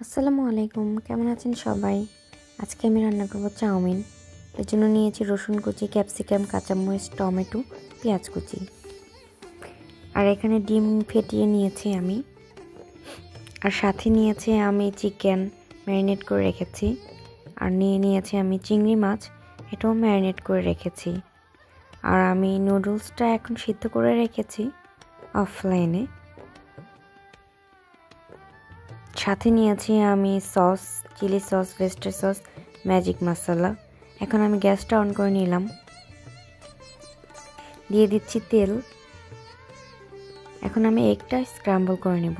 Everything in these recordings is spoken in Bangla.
আসসালামু আলাইকুম, কেমন আছেন সবাই? আজকে আমি রান্না করব চাউমিন। এর জন্য নিয়েছি রসুন কুচি, ক্যাপসিকাম, কাঁচামরিচ, টমেটো, পেঁয়াজ কুচি। আর এখানে ডিম ফেটিয়ে নিয়েছি আমি। আর সাথে নিয়েছি আমি চিকেন ম্যারিনেট করে রেখেছি। আর নিয়েছি আমি চিংড়ি মাছ, এটাও ম্যারিনেট করে রেখেছি। আর আমি নুডলসটা এখন সিদ্ধ করে রেখেছি অফলাইনে। সাথে নিয়েছি আমি sauce, chilli sauce, oyster sauce, magic masala. এখন আমি গ্যাসটা অন করে নিলাম, দিয়ে দিচ্ছি তেল। এখন আমি এগটা স্ক্র্যাম্বল করে নেব।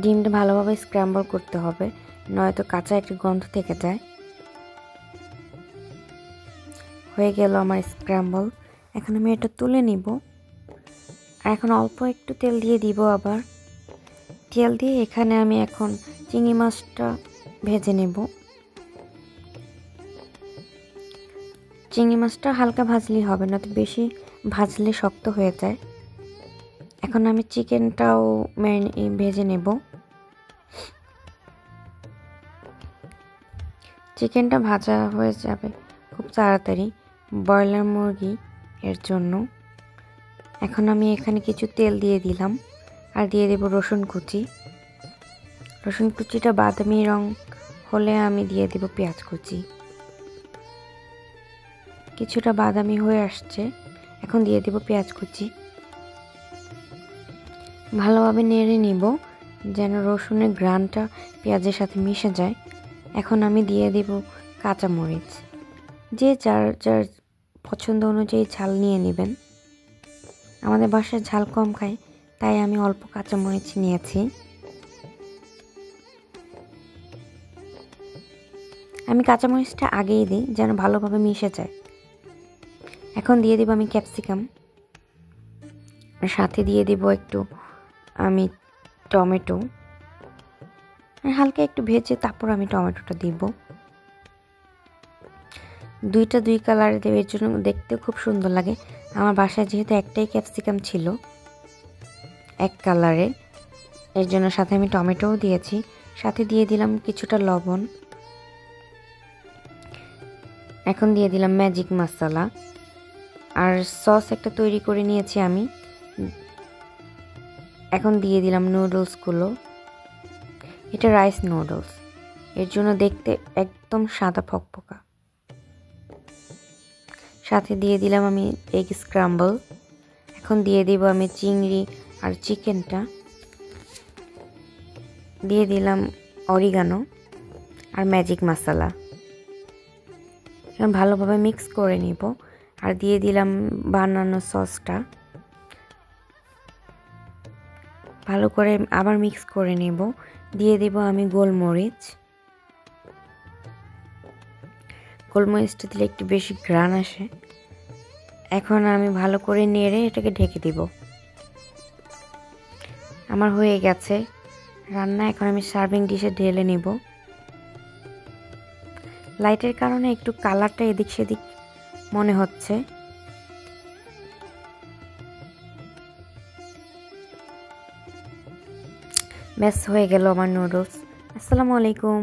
ডিমটা ভালোভাবে স্ক্র্যাম্বল করতে হবে, নয়তো কাঁচা একটা গন্ধ থেকে যায়। হয়ে গেল আমার স্ক্র্যাম্বল। এখন আমি এটা তুলে নিব। আর এখন অল্প একটু তেল দিয়ে দিব। আবার তেল দিয়ে এখানে আমি এখন চিংড়ি মাছটা ভেজে নেব। চিংড়ি মাছটা হালকা ভাজলেই হবে, না তো বেশি ভাজলে শক্ত হয়ে যায়। এখন আমি চিকেনটাও ভেজে নেব। চিকেনটা ভাজা হয়ে যাবে খুব তাড়াতাড়ি, ব্রয়লার মুরগি এর জন্য। এখন আমি এখানে কিছু তেল দিয়ে দিলাম আর দিয়ে দেব রসুন কুচি। রসুন কুচিটা বাদামি রং হলে আমি দিয়ে দেব পেঁয়াজ কুচি। কিছুটা বাদামি হয়ে আসছে, এখন দিয়ে দেব পেঁয়াজ কুচি। ভালোভাবে নেড়ে নিব যেন রসুনের ঘ্রাণটা পেঁয়াজের সাথে মিশে যায়। এখন আমি দিয়ে দেব কাঁচামরিচ। যে যার যার পছন্দ অনুযায়ী ঝাল নিয়ে নেবেন। আমাদের বাসায় ঝাল কম খায়, তাই আমি অল্প কাঁচামরিচ নিয়েছি। আমি কাঁচামরিচটা আগেই দিই যেন ভালোভাবে মিশে যায়। এখন দিয়ে দেব আমি ক্যাপসিকাম, আর সাথে দিয়ে দেব একটু আমি টমেটো। হালকা একটু ভেজে তারপর আমি টমেটোটা দিব। দুই কালারে দেব, এর জন্য দেখতে খুব সুন্দর লাগে। আমার বাসায় যেহেতু একটাই ক্যাপসিকাম ছিল এক কালারে, এর জন্য সাথে আমি টমেটোও দিয়েছি। সাথে দিয়ে দিলাম কিছুটা লবণ। এখন দিয়ে দিলাম ম্যাজিক মশলা। আর সস একটা তৈরি করে নিয়েছি আমি। এখন দিয়ে দিলাম নুডলসগুলো। এটা রাইস নুডলস, এর জন্য দেখতে একদম সাদা ফকফকা। সাথে দিয়ে দিলাম আমি এগ স্ক্রাম্বল। এখন দিয়ে দিব আমি চিংড়ি আর চিকেনটা। দিয়ে দিলাম অরিগানো আর ম্যাজিক মশলা। এখন ভালোভাবে মিক্স করে নিব। আর দিয়ে দিলাম বানানো সসটা। ভালো করে আবার মিক্স করে নেব। দিয়ে দেব আমি গোলমরিচ। গোলমরিচটা দিলে একটু বেশি ঘ্রাণ আসে। এখন আমি ভালো করে নেড়ে এটাকে ঢেকে দিব। আমার হয়ে গেছে রান্না। এখন আমি সার্ভিং ডিশে ঢেলে নেব। লাইটের কারণে একটু কালারটা এদিক সেদিক মনে হচ্ছে। ব্যাস হয়ে গেল আমার নুডলস। আসসালামু আলাইকুম।